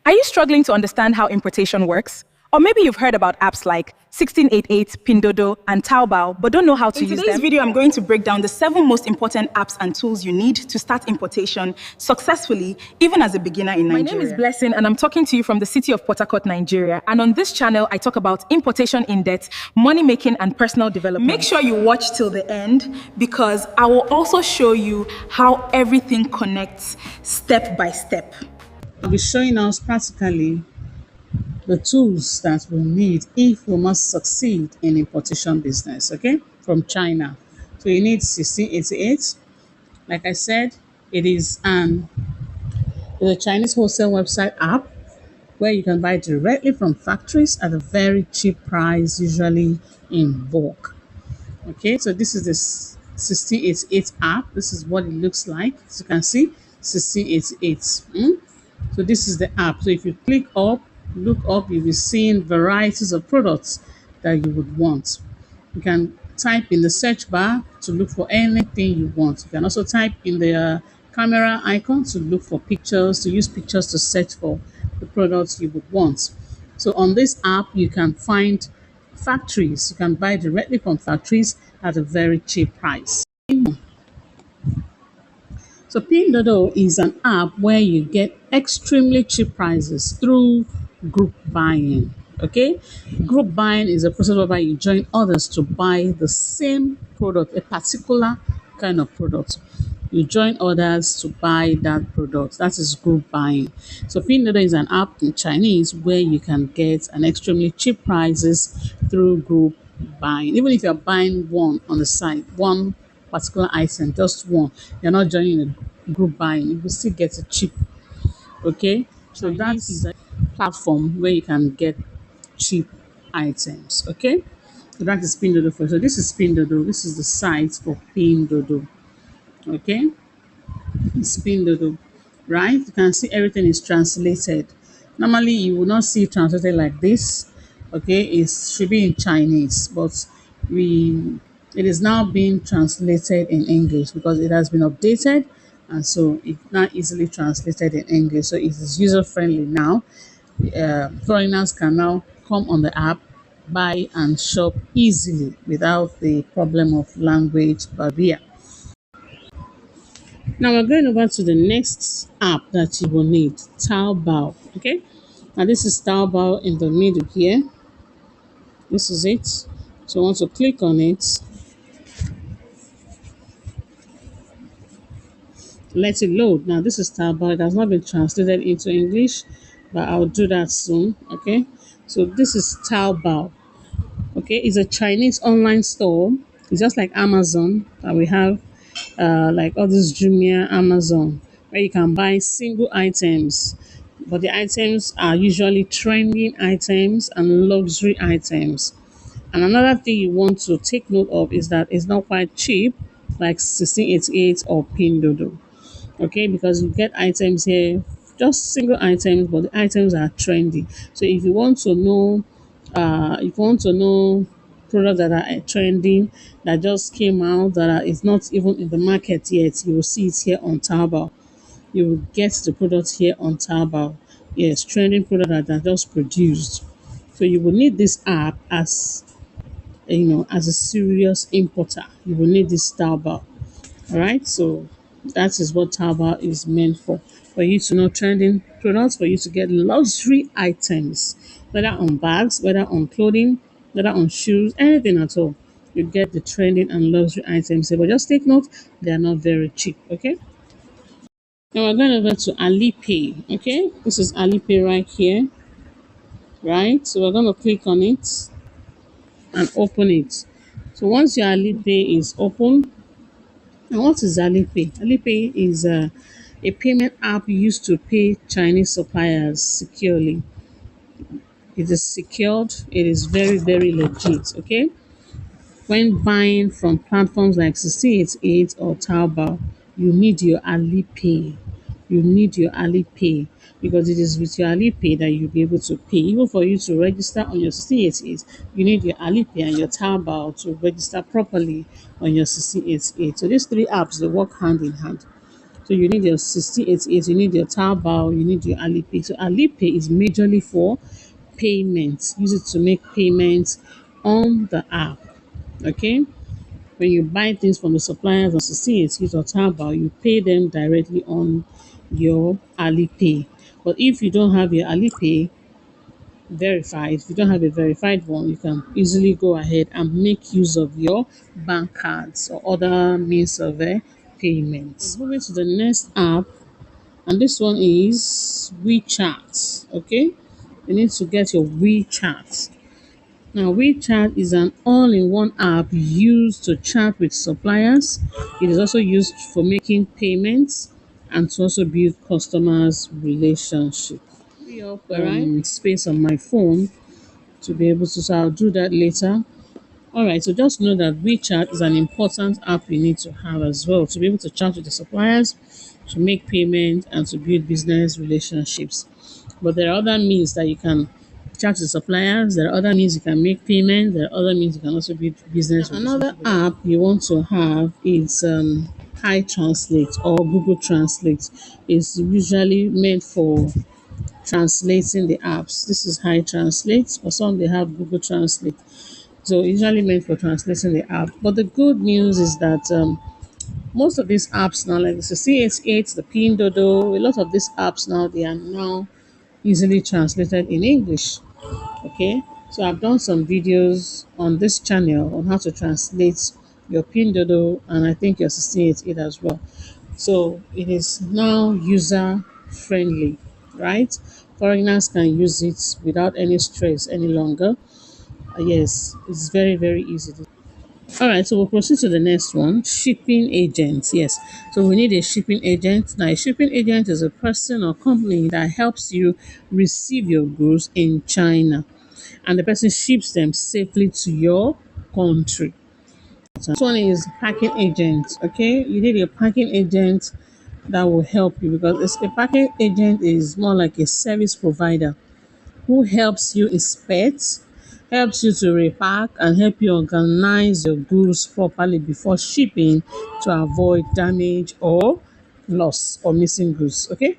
Are you struggling to understand how importation works? Or maybe you've heard about apps like 1688, Pinduoduo, and Taobao, but don't know how to use them? In today's video, I'm going to break down the 7 most important apps and tools you need to start importation successfully, even as a beginner in Nigeria. My name is Blessing, and I'm talking to you from the city of Port Harcourt, Nigeria. And on this channel, I talk about importation in depth, money making, and personal development. Make sure you watch till the end, because I will also show you how everything connects step by step. I'll be showing us practically the tools that we need if we must succeed in importation business, okay, from China. So you need 1688. Like I said, it's a Chinese wholesale website app where you can buy directly from factories at a very cheap price, usually in bulk. Okay, so this is the 1688 app. This is what it looks like. As you can see, 1688. So this is the app. So if you look up, you'll be seeing varieties of products that you would want. You can type in the search bar to look for anything you want. You can also type in the camera icon to look for pictures, to use pictures to search for the products you would want. So on this app, you can find factories. You can buy directly from factories at a very cheap price. So Pinduoduo is an app where you get extremely cheap prices through group buying. Okay, group buying is a process whereby you join others to buy the same product, a particular kind of product. You join others to buy that product. That is group buying. So Pinduoduo is an app in Chinese where you can get an extremely cheap prices through group buying. Even if you're buying one on the site, one particular item, just one, you're not joining a group buying, you will still get it cheap. Okay, so that is a platform where you can get cheap items. Okay, so that is Pinduoduo. So this is Pinduoduo. This is the site for Pinduoduo. Okay, it's Pinduoduo, right? You can see everything is translated. Normally you will not see it translated like this. Okay, it should be in Chinese, but it is now being translated in English because it has been updated, and so it's now easily translated in English. So it is user friendly now. Foreigners can now come on the app, buy and shop easily without the problem of language barrier. Now we're going over to the next app that you will need, Taobao. Okay, now this is Taobao in the middle here. This is it. So I want to click on it. Let it load. Now this is Taobao. It has not been translated into English, but I'll do that soon. Okay, so this is Taobao. Okay, it's a Chinese online store. It's just like Amazon that we have, like all this Jumia, Amazon, where you can buy single items, but the items are usually trending items and luxury items. And another thing you want to take note of is that it's not quite cheap, like 1688 or Pinduoduo. Okay, because you get items here, just single items, but the items are trendy. So if you want to know, products that are trending, that just came out, is not even in the market yet, you will see it here on Taobao. You will get the product here on Taobao. Yes, trending product that are just produced. So you will need this app as as a serious importer. You will need this Taobao. All right, so that is what Taobao is meant for you to know trending products, for you to get luxury items, whether on bags, whether on clothing, whether on shoes, anything at all. You get the trending and luxury items here, but just take note, they are not very cheap. Okay. Now we're going over to Alipay. Okay, this is Alipay right here. Right, so we're going to click on it and open it. So once your Alipay is open, and what is Alipay? Alipay is a payment app used to pay Chinese suppliers securely. It is secured. It is very, very legit. Okay. When buying from platforms like 1688 or Taobao, you need your Alipay. You need your Alipay because it is with your Alipay that you'll be able to pay. Even for you to register on your 1688, you need your Alipay and your Taobao to register properly on your 1688. So these 3 apps, they work hand in hand. So you need your 1688, you need your Taobao, you need your Alipay. So Alipay is majorly for payments. Use it to make payments on the app. Okay? When you buy things from the suppliers on 1688 or Taobao, you pay them directly on your Alipay. But if you don't have your Alipay verified, if you don't have a verified one, you can easily go ahead and make use of your bank cards or other means of payments. Moving to the next app, and this one is WeChat. Okay, you need to get your WeChat. Now, WeChat is an all-in-one app used to chat with suppliers. It is also used for making payments and to also build customers' relationship. Free up space on my phone to be able to. So I'll do that later. All right. So just know that WeChat is an important app you need to have as well to be able to chat with the suppliers, to make payments, and to build business relationships. But there are other means that you can chat to suppliers. There are other means you can make payments. There are other means you can also build business. Now, another app you want to have is Hi Translate or Google Translate. It's usually meant for translating the apps. This is Hi Translate, or some they have Google Translate. So usually meant for translating the app. But the good news is that most of these apps now, like the CS8, the Pinduoduo, a lot of these apps now, they are now easily translated in English. Okay, so I've done some videos on this channel on how to translate your Pinduoduo and I think your 1688 as well. So it is now user friendly, right? Foreigners can use it without any stress any longer. Yes, it's very, very easy. All right, so we'll proceed to the next one, shipping agents. Yes, so we need a shipping agent. Now, a shipping agent is a person or company that helps you receive your goods in China and the person ships them safely to your country. This one is packing agent. Okay, you need a packing agent that will help you because a packing agent is more like a service provider who helps you inspect, helps you to repack, and help you organize your goods properly before shipping to avoid damage or loss or missing goods. Okay,